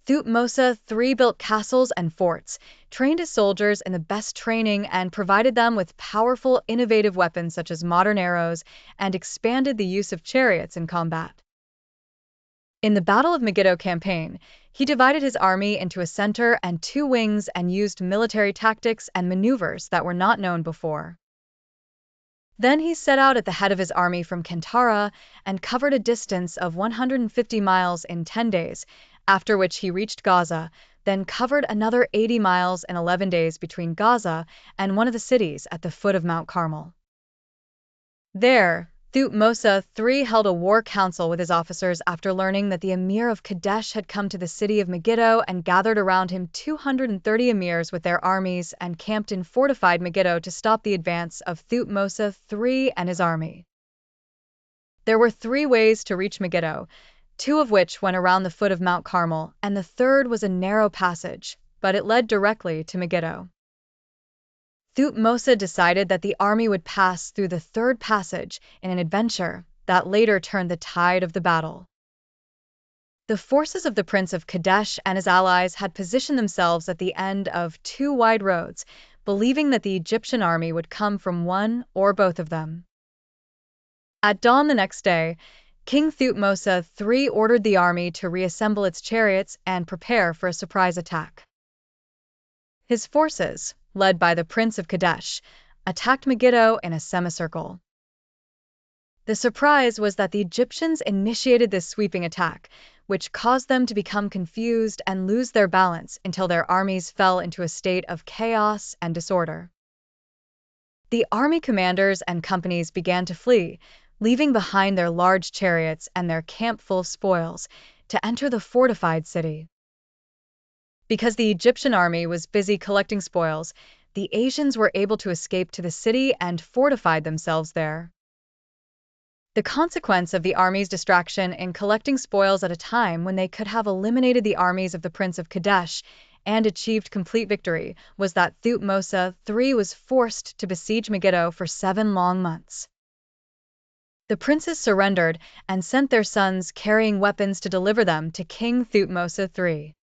Thutmose III built castles and forts, trained his soldiers in the best training, and provided them with powerful, innovative weapons such as modern arrows, and expanded the use of chariots in combat. In the Battle of Megiddo campaign, he divided his army into a center and two wings and used military tactics and maneuvers that were not known before. Then he set out at the head of his army from Qantara and covered a distance of 150 miles in 10 days, after which he reached Gaza, then covered another 80 miles in 11 days between Gaza and one of the cities at the foot of Mount Carmel. There, Thutmose III held a war council with his officers after learning that the Emir of Kadesh had come to the city of Megiddo and gathered around him 230 emirs with their armies and camped in fortified Megiddo to stop the advance of Thutmose III and his army. There were 3 ways to reach Megiddo, 2 of which went around the foot of Mount Carmel, and the third was a narrow passage, but it led directly to Megiddo. Thutmose decided that the army would pass through the third passage in an adventure that later turned the tide of the battle. The forces of the Prince of Kadesh and his allies had positioned themselves at the end of 2 wide roads, believing that the Egyptian army would come from one or both of them. At dawn the next day, King Thutmose III ordered the army to reassemble its chariots and prepare for a surprise attack. His forces, led by the Prince of Kadesh, attacked Megiddo in a semicircle. The surprise was that the Egyptians initiated this sweeping attack, which caused them to become confused and lose their balance until their armies fell into a state of chaos and disorder. The army commanders and companies began to flee, leaving behind their large chariots and their camp full of spoils, to enter the fortified city. Because the Egyptian army was busy collecting spoils, the Asians were able to escape to the city and fortified themselves there. The consequence of the army's distraction in collecting spoils at a time when they could have eliminated the armies of the Prince of Kadesh and achieved complete victory was that Thutmose III was forced to besiege Megiddo for 7 long months. The princes surrendered and sent their sons carrying weapons to deliver them to King Thutmose III.